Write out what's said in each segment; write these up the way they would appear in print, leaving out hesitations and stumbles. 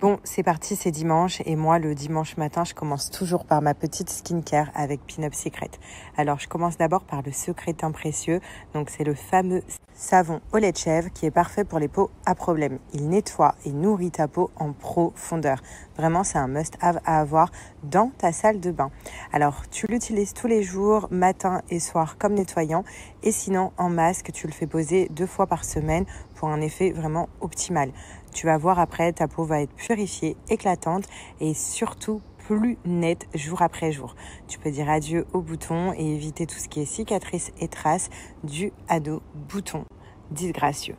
Bon, c'est parti, c'est dimanche et moi, le dimanche matin, je commence toujours par ma petite skincare avec Pin-Up Secret. Alors, je commence d'abord par le Secret Teint Précieux. Donc, c'est le fameux savon au lait de chèvre qui est parfait pour les peaux à problème. Il nettoie et nourrit ta peau en profondeur. Vraiment, c'est un must-have à avoir dans ta salle de bain. Alors, tu l'utilises tous les jours, matin et soir, comme nettoyant. Et sinon, en masque, tu le fais poser 2 fois par semaine pour un effet vraiment optimal. Tu vas voir après, ta peau va être purifiée, éclatante et surtout plus nette jour après jour. Tu peux dire adieu aux boutons et éviter tout ce qui est cicatrices et traces dus à nos boutons disgracieux.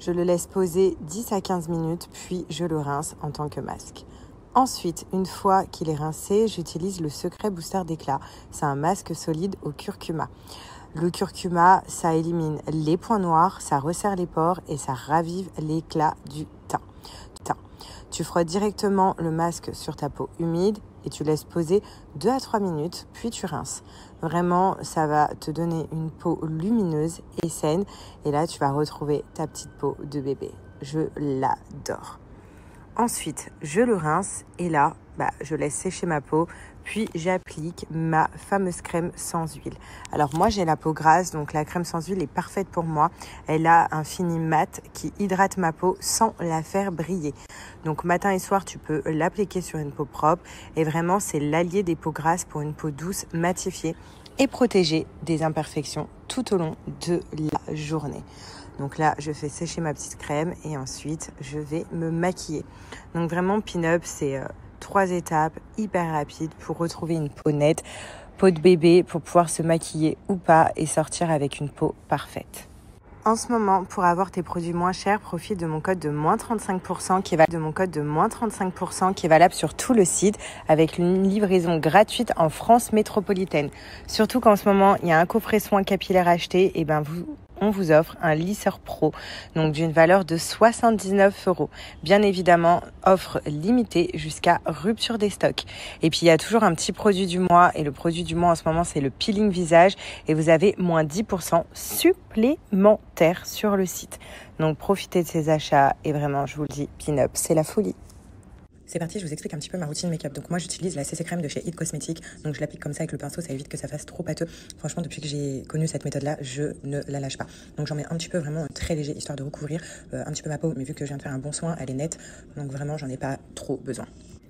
Je le laisse poser 10 à 15 minutes, puis je le rince en tant que masque. Ensuite, une fois qu'il est rincé, j'utilise le Secret Booster d'éclat. C'est un masque solide au curcuma. Le curcuma, ça élimine les points noirs, ça resserre les pores et ça ravive l'éclat du teint. Tu frottes directement le masque sur ta peau humide et tu laisses poser 2 à 3 minutes, puis tu rinces. Vraiment, ça va te donner une peau lumineuse et saine. Et là, tu vas retrouver ta petite peau de bébé. Je l'adore. Ensuite, je le rince et là, je laisse sécher ma peau. Puis, j'applique ma fameuse crème sans huile. Alors, moi, j'ai la peau grasse, donc la crème sans huile est parfaite pour moi. Elle a un fini mat qui hydrate ma peau sans la faire briller. Donc, matin et soir, tu peux l'appliquer sur une peau propre. Et vraiment, c'est l'allié des peaux grasses pour une peau douce, matifiée et protégée des imperfections tout au long de la journée. Donc là, je fais sécher ma petite crème et ensuite, je vais me maquiller. Donc vraiment, Pin-Up, c'est 3 étapes hyper rapides pour retrouver une peau nette, peau de bébé, pour pouvoir se maquiller ou pas et sortir avec une peau parfaite. En ce moment, pour avoir tes produits moins chers, profite de mon code de moins 35% qui est valable sur tout le site avec une livraison gratuite en France métropolitaine. Surtout qu'en ce moment, il y a un coffret soin capillaire acheté et on vous offre un lisseur pro, donc d'une valeur de 79 €. Bien évidemment, offre limitée jusqu'à rupture des stocks. Et puis, il y a toujours un petit produit du mois. Et le produit du mois en ce moment, c'est le peeling visage. Et vous avez moins 10% supplémentaire sur le site. Donc, profitez de ces achats. Et vraiment, je vous le dis, Pin-Up, c'est la folie. C'est parti, je vous explique un petit peu ma routine make-up. Donc moi j'utilise la CC crème de chez It Cosmetics. Donc je l'applique comme ça avec le pinceau, ça évite que ça fasse trop pâteux. Franchement, depuis que j'ai connu cette méthode-là, je ne la lâche pas. Donc j'en mets un petit peu vraiment très léger, histoire de recouvrir un petit peu ma peau. Mais vu que je viens de faire un bon soin, elle est nette. Donc vraiment, j'en ai pas trop besoin.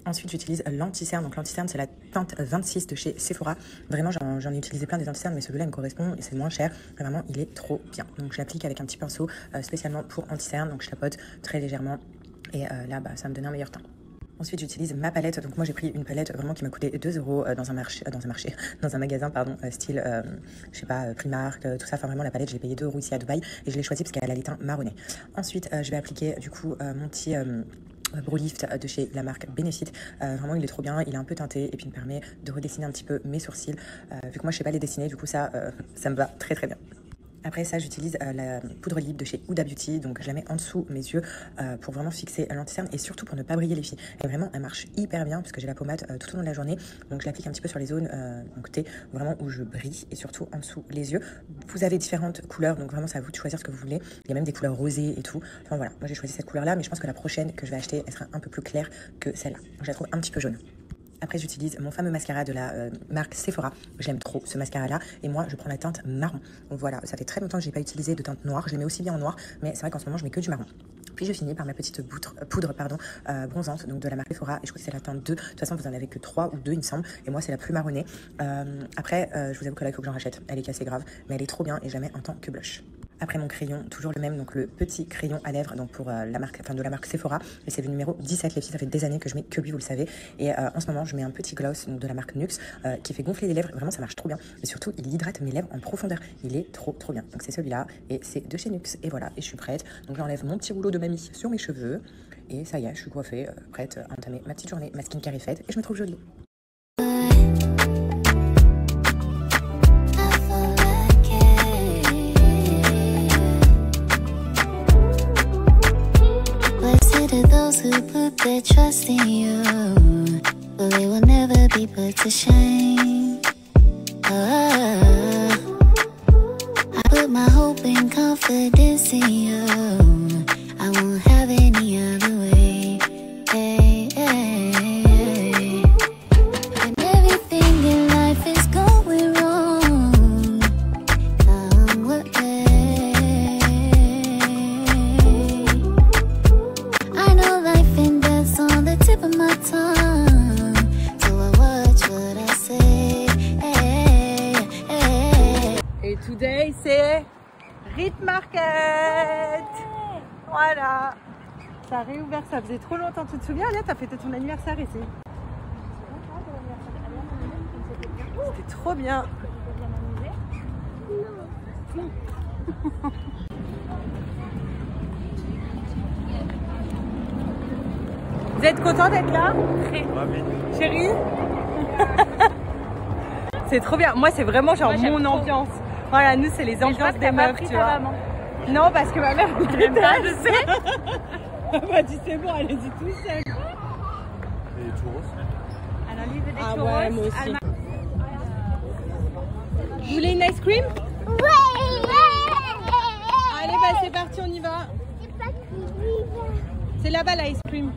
Ensuite, j'utilise l'anti-cerne. Donc l'anti-cerne, c'est la teinte 26 de chez Sephora. Vraiment, j'en ai utilisé plein des anti-cernes, mais celui-là il me correspond et c'est moins cher. Et vraiment, il est trop bien. Donc je l'applique avec un petit pinceau spécialement pour anti-cerne. Donc je tapote très légèrement et là, ça va me donner un meilleur teint. Ensuite, j'utilise ma palette. Donc moi, j'ai pris une palette vraiment qui m'a coûté 2 € dans un magasin, style, je sais pas, Primark, tout ça. Enfin, vraiment, la palette, j'ai payé 2 € ici à Dubaï et je l'ai choisie parce qu'elle a les teints marronnés. Ensuite, je vais appliquer du coup mon petit Brow Lift de chez la marque Benefit. Vraiment, il est trop bien, il est un peu teinté et puis il me permet de redessiner un petit peu mes sourcils. Vu que moi, je sais pas les dessiner, du coup, ça me va très très bien. Après ça, j'utilise la poudre lip de chez Huda Beauty, donc je la mets en dessous mes yeux pour vraiment fixer l'anti-cerne et surtout pour ne pas briller les filles. Et vraiment, elle marche hyper bien parce que j'ai la pommade tout au long de la journée, donc je l'applique un petit peu sur les zones donc vraiment où je brille et surtout en dessous les yeux. Vous avez différentes couleurs, donc vraiment c'est à vous de choisir ce que vous voulez. Il y a même des couleurs rosées et tout. Enfin voilà, moi j'ai choisi cette couleur-là, mais je pense que la prochaine que je vais acheter, elle sera un peu plus claire que celle-là. Donc je la trouve un petit peu jaune. Après, j'utilise mon fameux mascara de la marque Sephora. J'aime trop ce mascara-là. Et moi, je prends la teinte marron. Donc voilà, ça fait très longtemps que je n'ai pas utilisé de teinte noire. Je les mets aussi bien en noir. Mais c'est vrai qu'en ce moment, je mets que du marron. Puis je finis par ma petite poudre bronzante, donc de la marque Sephora. Et je crois que c'est la teinte 2. De toute façon, vous en avez que 3 ou 2, il me semble. Et moi, c'est la plus marronnée. Après, je vous avoue que là, il faut que j'en rachète. Elle est cassée grave. Mais elle est trop bien et je la mets en tant que blush. Après mon crayon, toujours le même, donc le petit crayon à lèvres, donc pour de la marque Sephora, et c'est le numéro 17 les filles, ça fait des années que je mets que lui, vous le savez, et en ce moment je mets un petit gloss donc de la marque NYX qui fait gonfler les lèvres, vraiment ça marche trop bien, et surtout il hydrate mes lèvres en profondeur, il est trop bien, donc c'est celui-là, et c'est de chez NYX, et voilà, et je suis prête, donc j'enlève mon petit rouleau de mamie sur mes cheveux, et ça y est, je suis coiffée, prête à entamer ma petite journée, ma skincare est faite, et je me trouve jolie. Those who put their trust in you, well, they will never be put to shame. I put my hope and confidence in you. I won't have any other way. Ça a réouvert, ça faisait trop longtemps. Tu te souviens, Alia, t'as fêté ton anniversaire ici. C'était trop bien. Vous êtes content d'être là? Chérie. C'est trop bien. Moi, c'est vraiment genre mon ambiance. Voilà, nous, c'est les ambiances des meufs, tu vois. Non, parce que ma mère me déteste. Je sais. Elle m'a dit c'est bon, allez-y tout seul. Et les churros? Ah ouais, moi aussi. Vous voulez une ice cream? Ouais. Allez, bah c'est parti, on y va. C'est là-bas l'ice cream.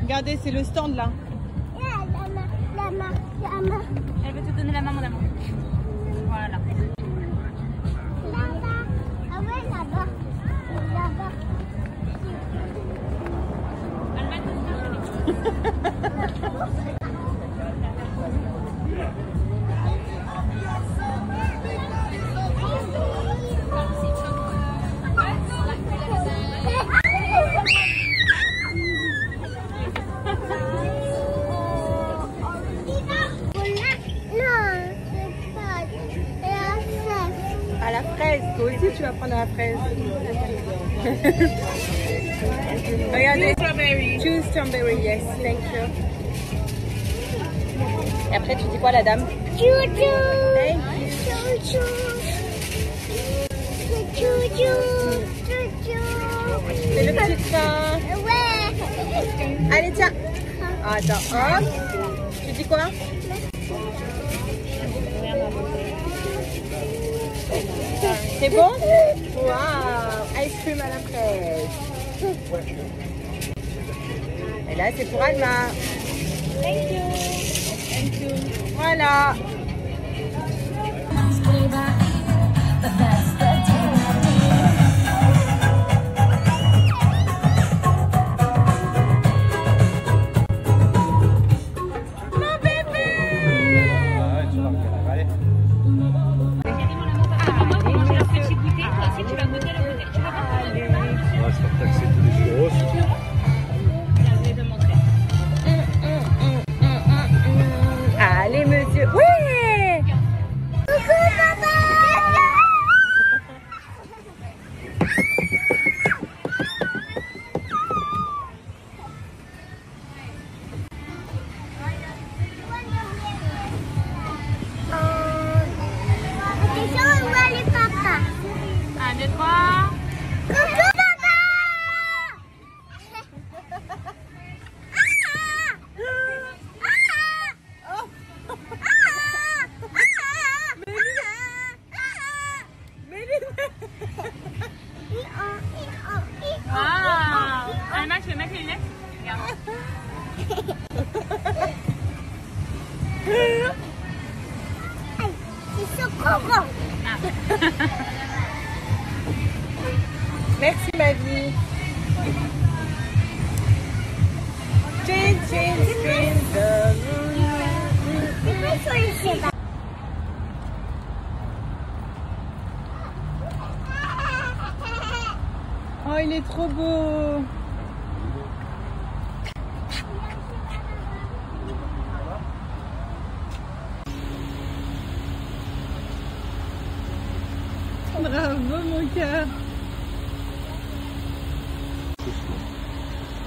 Regardez, c'est le stand là. Elle veut te donner la main, mon amour. Voilà. Là-bas. Ah ouais, là-bas. Là-bas. Elle va te À la fraise, toi aussi tu vas prendre à la fraise. Regardez. Choose strawberry, yes, thank you. Et après tu dis quoi la dame? Chou-chou. Thank you. Chou-chou. Chou-chou. Chou-chou. C'est le petit train. Ouais. Allez tiens. Attends, hop. Tu dis quoi? C'est bon? Waouh! Ice cream à la fraise. Et là, c'est pour Alma. Thank you. Thank you. Voilà. Allez, monsieur. Oui! Coucou, papa. Attention, on voit les papas. 1, 2, 3. Coucou, papa. Ah, Alma, tu veux mettre les lunettes? Regarde. C'est chocolat. Merci, ma vie. Change, change, change the moon. Oh, il est trop beau. Bravo, mon cœur.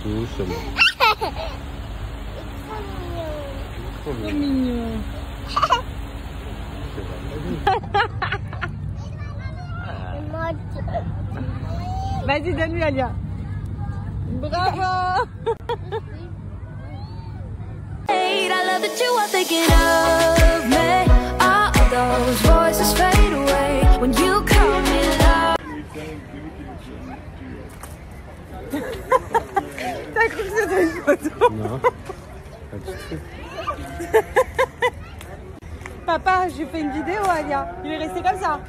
Doucement. Trop mignon. Vas-y, donne-lui, Alia. Bravo. I love that you are thinking of me. All those voices fade away when you call me love. T'as cru que c'était une photo? Non. Pas du tout. Papa, j'ai fait une vidéo, Alia. Il est resté comme ça.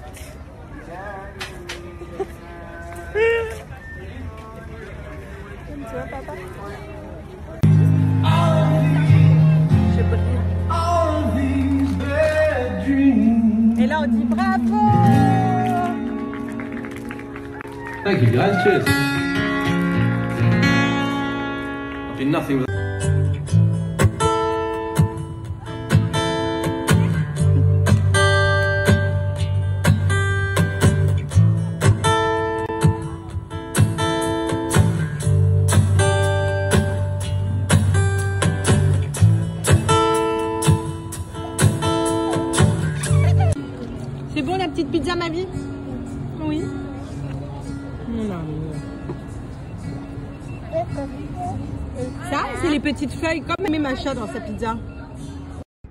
Comme tu vois, papa. Je brille. Et là, on dit bravo. Thank you guys, cheers. I'll do nothing with C'est bon la petite pizza, ma vie? Oui. Ça, c'est les petites feuilles comme mes machas dans sa pizza.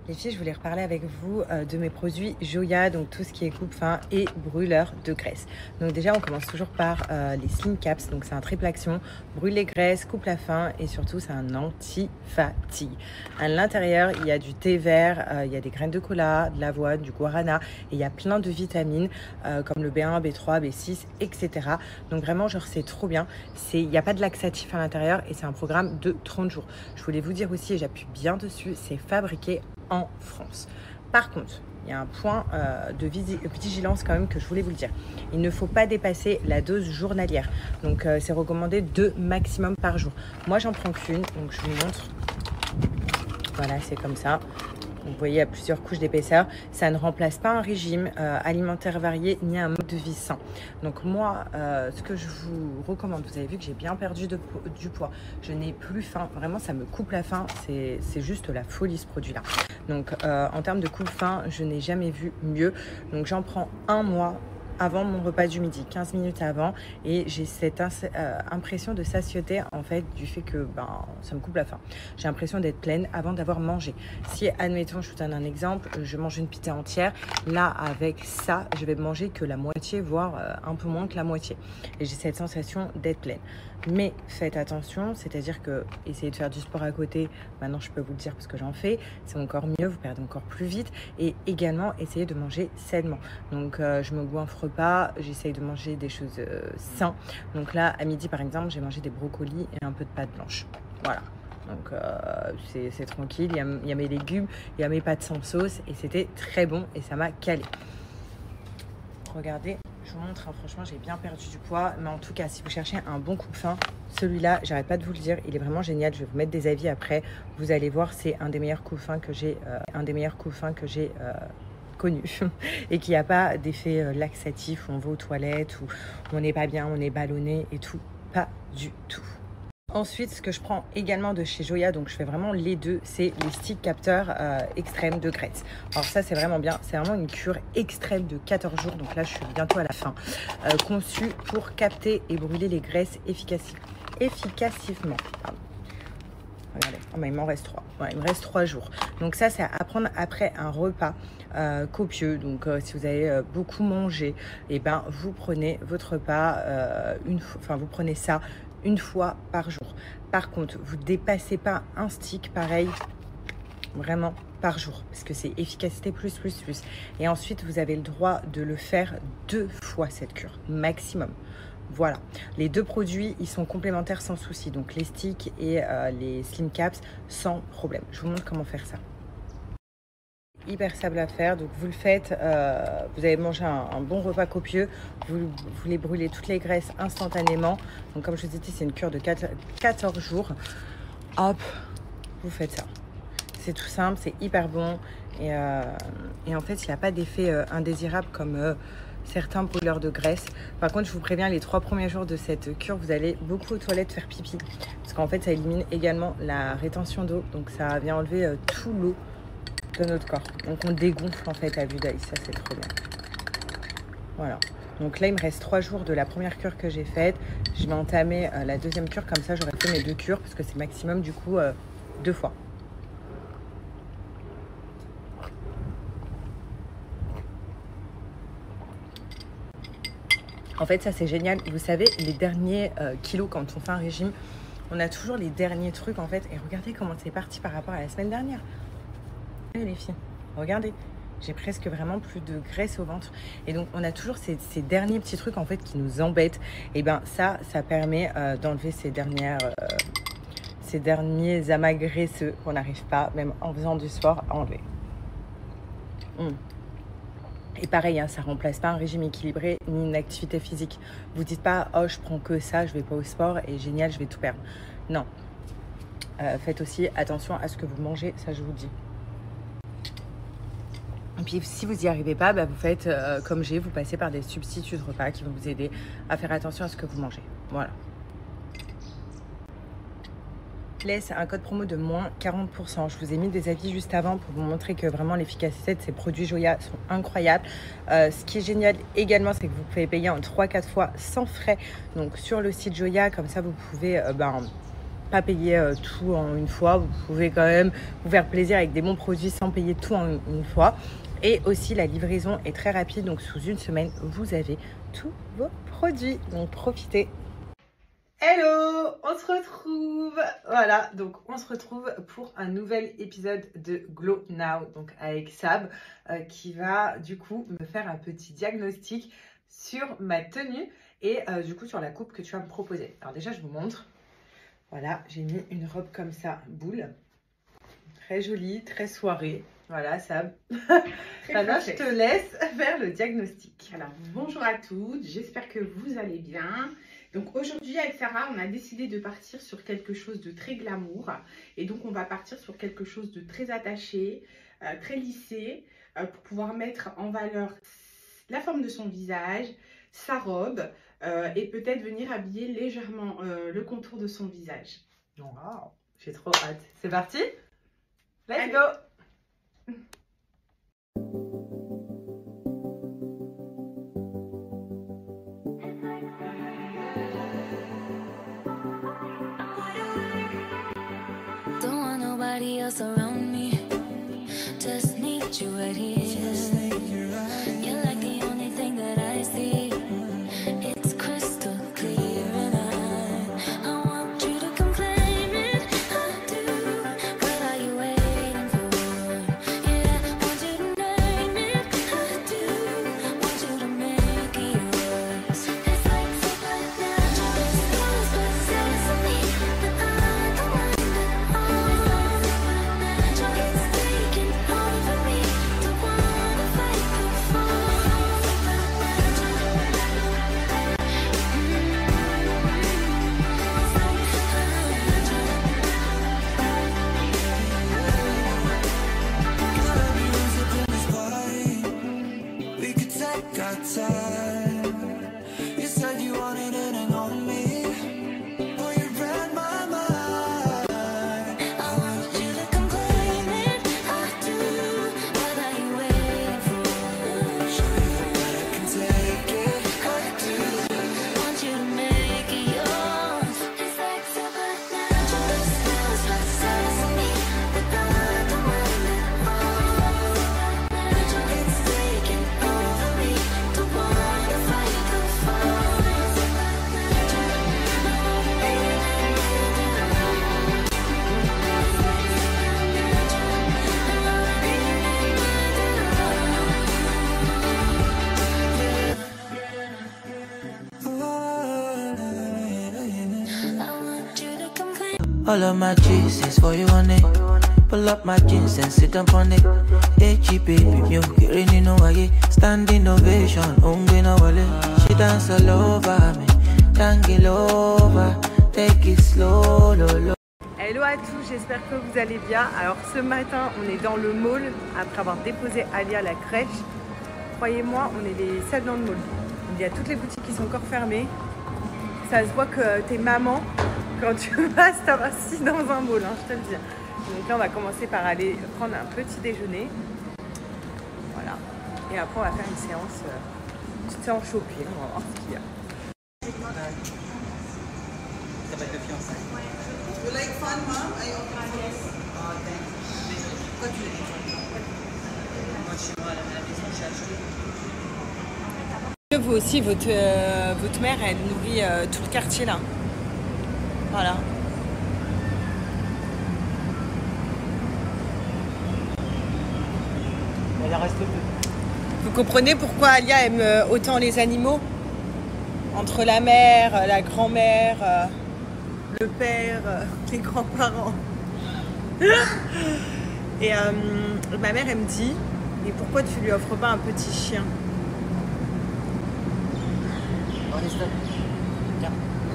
Les filles, je voulais reparler avec vous de mes produits Joya, donc tout ce qui est coupe-faim et brûleur de graisse. Donc déjà, on commence toujours par les Slim Caps, donc c'est un triple action, brûle les graisses, coupe la faim et surtout c'est un anti-fatigue. À l'intérieur, il y a du thé vert, il y a des graines de cola, de l'avoine, du guarana et il y a plein de vitamines comme le B1, B3, B6, etc. Donc vraiment, genre c'est trop bien. Il n'y a pas de laxatif à l'intérieur et c'est un programme de 30 jours. Je voulais vous dire aussi, et j'appuie bien dessus, c'est fabriqué en France. Par contre, il y a un point de vigilance quand même que je voulais vous le dire. Il ne faut pas dépasser la dose journalière. Donc c'est recommandé 2 maximum par jour. Moi j'en prends qu'une, donc je vous montre. Voilà, c'est comme ça. Vous voyez, il y a plusieurs couches d'épaisseur. Ça ne remplace pas un régime alimentaire varié ni un mode de vie sain. Donc moi, ce que je vous recommande, vous avez vu que j'ai bien perdu du poids. Je n'ai plus faim. Vraiment, ça me coupe la faim. C'est juste la folie ce produit-là. Donc en termes de coupe-faim, je n'ai jamais vu mieux. Donc j'en prends un mois avant mon repas du midi, 15 minutes avant, et j'ai cette impression de satiété en fait du fait que ça me coupe la faim. J'ai l'impression d'être pleine avant d'avoir mangé. Si admettons, je vous donne un exemple, je mange une pizza entière, là avec ça, je vais manger que la moitié, voire un peu moins que la moitié. Et j'ai cette sensation d'être pleine. Mais faites attention, c'est-à-dire que essayez de faire du sport à côté, maintenant je peux vous le dire parce que j'en fais, c'est encore mieux, vous perdez encore plus vite, et également essayez de manger sainement. Donc je me goinfre pas, j'essaye de manger des choses saines. Donc là à midi par exemple, j'ai mangé des brocolis et un peu de pâte blanche. Voilà. Donc c'est tranquille, il y a mes légumes, il y a mes pâtes sans sauce et c'était très bon et ça m'a calé. Regardez, je vous montre, hein, franchement j'ai bien perdu du poids, mais en tout cas si vous cherchez un bon coupe-faim, celui-là, j'arrête pas de vous le dire, il est vraiment génial. Je vais vous mettre des avis après, vous allez voir, c'est un des meilleurs coupe-faim que j'ai connu et qui n'a pas d'effet laxatif où on va aux toilettes, où on n'est pas bien, on est ballonné et tout, pas du tout. Ensuite, ce que je prends également de chez Joya, donc je fais vraiment les deux, c'est les sticks capteurs extrêmes de graisse. Alors ça, c'est vraiment bien. C'est vraiment une cure extrême de 14 jours. Donc là, je suis bientôt à la fin. Conçue pour capter et brûler les graisses efficacement. Pardon. Regardez, oh, mais il m'en reste 3. Ouais, il me reste 3 jours. Donc ça, c'est à prendre après un repas copieux. Donc si vous avez beaucoup mangé, et ben vous prenez votre repas vous prenez ça une fois par jour. Par contre, vous ne dépassez pas un stick pareil, vraiment par jour, parce que c'est efficacité plus. Et ensuite, vous avez le droit de le faire 2 fois cette cure, maximum. Voilà, les 2 produits, ils sont complémentaires sans souci. Donc les sticks et les Slim Caps sans problème. Je vous montre comment faire ça. Hyper simple à faire, donc vous le faites, vous avez mangé un bon repas copieux, vous voulez brûler toutes les graisses instantanément. Donc comme je vous ai dit, c'est une cure de 14 jours. Hop, vous faites ça. C'est tout simple, c'est hyper bon et en fait il n'y a pas d'effet indésirable comme certains brûleurs de graisse. Par contre, je vous préviens, les 3 premiers jours de cette cure, vous allez beaucoup aux toilettes faire pipi, parce qu'en fait ça élimine également la rétention d'eau, donc ça vient enlever tout l'eau de notre corps. Donc on dégonfle en fait à vue d'œil, ça c'est trop bien. Voilà. Donc là il me reste 3 jours de la première cure que j'ai faite. Je vais entamer la deuxième cure, comme ça j'aurai fait mes 2 cures, parce que c'est maximum du coup 2 fois. En fait ça c'est génial. Vous savez, les derniers kilos quand on fait un régime, on a toujours les derniers trucs en fait. Et regardez comment c'est parti par rapport à la semaine dernière. Les filles, regardez, j'ai presque vraiment plus de graisse au ventre. Et donc on a toujours ces derniers petits trucs en fait qui nous embêtent. Et ben ça permet d'enlever ces derniers amas graisseux qu'on n'arrive pas, même en faisant du sport, à enlever. Et pareil, hein, ça ne remplace pas un régime équilibré ni une activité physique. Vous dites pas « Oh, je prends que ça, je vais pas au sport et génial, je vais tout perdre ». Non. Faites aussi attention à ce que vous mangez, ça je vous dis. Et puis si vous n'y arrivez pas, vous faites comme j'ai, vous passez par des substituts de repas qui vont vous aider à faire attention à ce que vous mangez. Voilà. Laisse un code promo de moins 40%. Je vous ai mis des avis juste avant pour vous montrer que vraiment l'efficacité de ces produits Joya sont incroyables. Ce qui est génial également, c'est que vous pouvez payer en 3-4 fois sans frais. Donc sur le site Joya, comme ça vous pouvez pas payer tout en une fois. Vous pouvez quand même vous faire plaisir avec des bons produits sans payer tout en une fois. Et aussi la livraison est très rapide. Donc sous une semaine, vous avez tous vos produits. Donc profitez. Hello, on se retrouve, voilà, donc on se retrouve pour un nouvel épisode de Glow Now, donc avec Sab, qui va du coup me faire un petit diagnostic sur ma tenue et du coup sur la coupe que tu vas me proposer. Alors déjà je vous montre, voilà, j'ai mis une robe comme ça, boule, très jolie, très soirée, voilà Sab. Maintenant je te laisse faire le diagnostic. Alors bonjour à toutes, j'espère que vous allez bien. Donc aujourd'hui avec Sarah, on a décidé de partir sur quelque chose de très glamour. Et donc on va partir sur quelque chose de très attaché, très lissé, pour pouvoir mettre en valeur la forme de son visage, sa robe, et peut-être venir habiller légèrement le contour de son visage. Wow, j'ai trop hâte. C'est parti? Let's go! Nobody else around me, just need you right here. You're like the only thing that I see. It's crystal clear, and I want you to come claim it. I do. What are you waiting for? Yeah, I want you to name it. I do. Want you to make it yours. It's like supernatural. Yours possess me, but I don't mind at all. You said you wanted it and on me. Oh, you read my mind. I want you to come claim it. I do. What are you waiting for? Show you that I can take it. I do. Want you to make it yours. It's like supernatural. Spells possess me, but I don't mind at all. It's taking over me. Don't wanna fight the fall. I want you to come clean. All of my G's is for you on it. Pull up my jeans and sit up on it. Hey, baby, you getting no way. Standing ovation, no wale. She dance all over me, tangle over. Take it slow, low, low. Hello à tous, j'espère que vous allez bien. Alors ce matin, on est dans le mall après avoir déposé Alia à la crèche. Croyez-moi, on est les seuls dans le mall. Il y a toutes les boutiques qui sont encore fermées. Ça se voit que t'es maman quand tu vas assis dans un mall, hein, je te le dis. Donc là, on va commencer par aller prendre un petit déjeuner. Voilà. Et après, on va faire une séance shopping. On va voir ce qu'il y a. Ça va être le fiançailles. You like fun, mom? Are you okay? Oh, thanks. Pourquoi tu l'as dit? Moi, chez moi, à la maison, j'ai acheté. Vous aussi, votre mère, elle nourrit tout le quartier là. Voilà. Il en reste peu. Vous comprenez pourquoi Alia aime autant les animaux? Entre la mère, la grand-mère, le père, les grands-parents. Et ma mère, elle me dit, Et pourquoi tu lui offres pas un petit chien?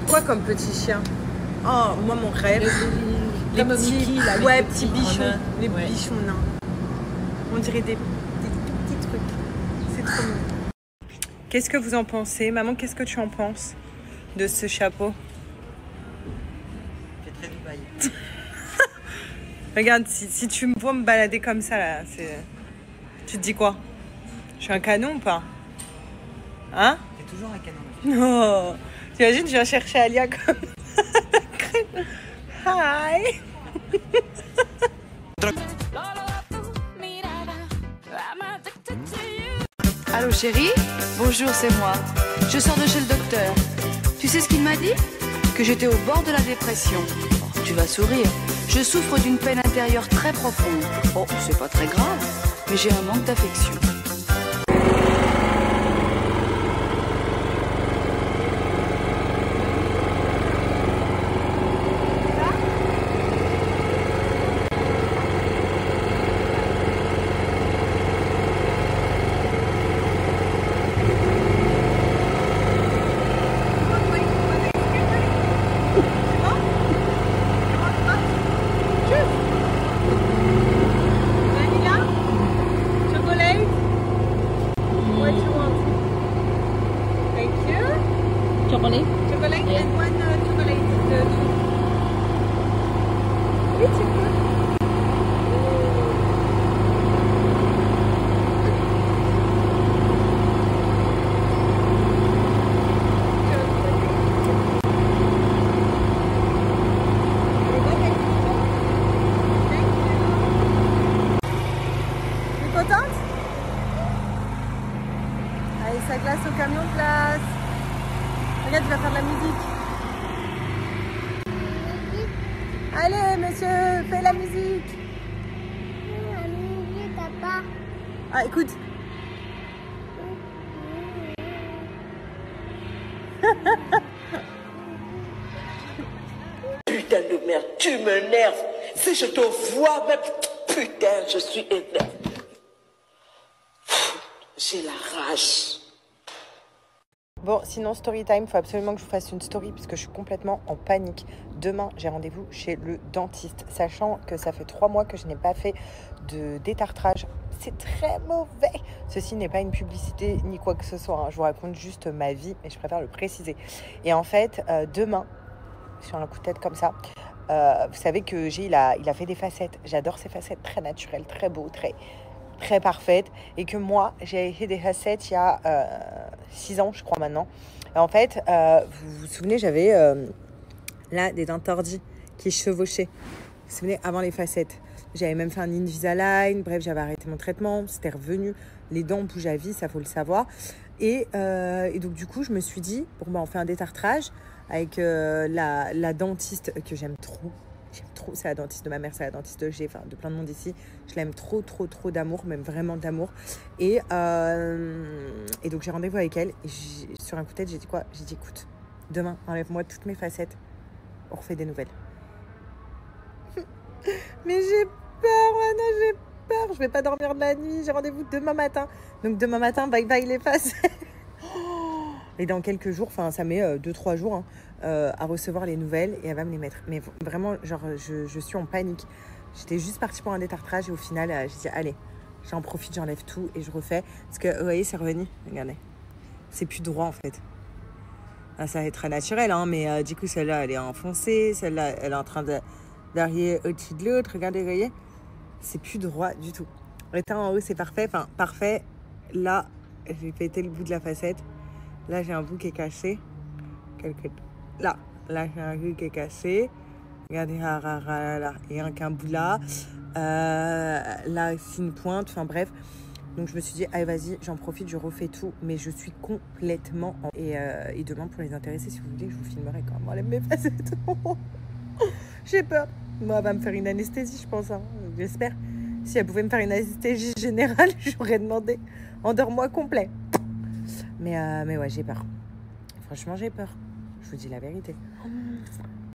Quoi comme petit chien? Oh, moi mon rêve. Les petits, ouais, petits bichons. Les bichons nains. On dirait des petits trucs. C'est trop mignon. Qu'est-ce que vous en pensez? Maman, qu'est-ce que tu en penses de ce chapeau? C'est très Dubaï. Regarde, si tu me vois me balader comme ça, là, tu te dis quoi? Je suis un canon ou pas? Hein? C'est toujours un canon. Non. T'imagines, je viens chercher Alia comme... Hi. Allô chérie? Bonjour, c'est moi. Je sors de chez le docteur. Tu sais ce qu'il m'a dit? Que j'étais au bord de la dépression. Oh, tu vas sourire. Je souffre d'une peine intérieure très profonde. Oh, c'est pas très grave, mais j'ai un manque d'affection. Allez, ça glace au camion de glace. Regarde, tu vas faire de la musique. Allez, monsieur, fais la musique. La musique, papa. Ah, écoute. Putain de merde, tu m'énerves. Si je te vois, même putain, je suis énervé. J'ai la rage. Bon, sinon, story time, il faut absolument que je vous fasse une story puisque je suis complètement en panique. Demain, j'ai rendez-vous chez le dentiste, sachant que ça fait 3 mois que je n'ai pas fait de détartrage. C'est très mauvais. Ceci n'est pas une publicité ni quoi que ce soit, hein. Je vous raconte juste ma vie, mais je préfère le préciser. Et en fait, demain, sur un coup de tête comme ça, vous savez que il a fait des facettes. J'adore ces facettes très naturelles, très beaux, très parfaites. Et que moi, j'ai fait des facettes il y a 6 ans, je crois maintenant. Et en fait, vous vous souvenez, j'avais là des dents tordues qui chevauchaient. Vous vous souvenez, avant les facettes. J'avais même fait un Invisalign. Bref, j'avais arrêté mon traitement. C'était revenu. Les dents bougent à vie, ça faut le savoir. Et donc, du coup, je me suis dit, bon, bah, on fait un détartrage avec la dentiste que j'aime trop. J'aime trop, c'est la dentiste de ma mère, c'est la dentiste de G, enfin de plein de monde ici. Je l'aime trop d'amour, même vraiment d'amour. Et donc j'ai rendez-vous avec elle. Et sur un coup de tête, j'ai dit quoi? J'ai dit écoute, demain, enlève-moi toutes mes facettes. On refait des nouvelles. Mais j'ai peur maintenant, j'ai peur. Je vais pas dormir de la nuit. J'ai rendez-vous demain matin. Donc demain matin, bye bye les facettes. Et dans quelques jours, enfin ça met 2-3 jours hein, à recevoir les nouvelles et elle va me les mettre. Mais vraiment, genre je suis en panique. J'étais juste partie pour un détartrage et au final, j'ai dit allez, j'en profite, j'enlève tout et je refais. Parce que vous voyez, c'est revenu, regardez. C'est plus droit en fait. Ah, ça va être très naturel, hein, mais du coup celle-là elle est enfoncée, celle-là elle est en train d'arriver au-dessus de l'autre. Regardez, vous voyez, c'est plus droit du tout. Étant en haut, c'est parfait. Enfin, parfait. Là, j'ai pété le bout de la facette. Là, j'ai un bout qui est cassé. Là, j'ai un bout qui est cassé. Regardez, là, il y a qu'un bout là. Là, c'est une pointe. Enfin, bref. Donc, je me suis dit, allez, vas-y, j'en profite, je refais tout. Mais je suis complètement... Et demain, pour les intéresser, si vous voulez, je vous filmerai quand même. Elle aime mes facettes. J'ai peur. Moi, elle va me faire une anesthésie, je pense. Hein. J'espère. Si elle pouvait me faire une anesthésie générale, j'aurais demandé. Endors-moi complet. Mais ouais, j'ai peur. Franchement, j'ai peur. Je vous dis la vérité.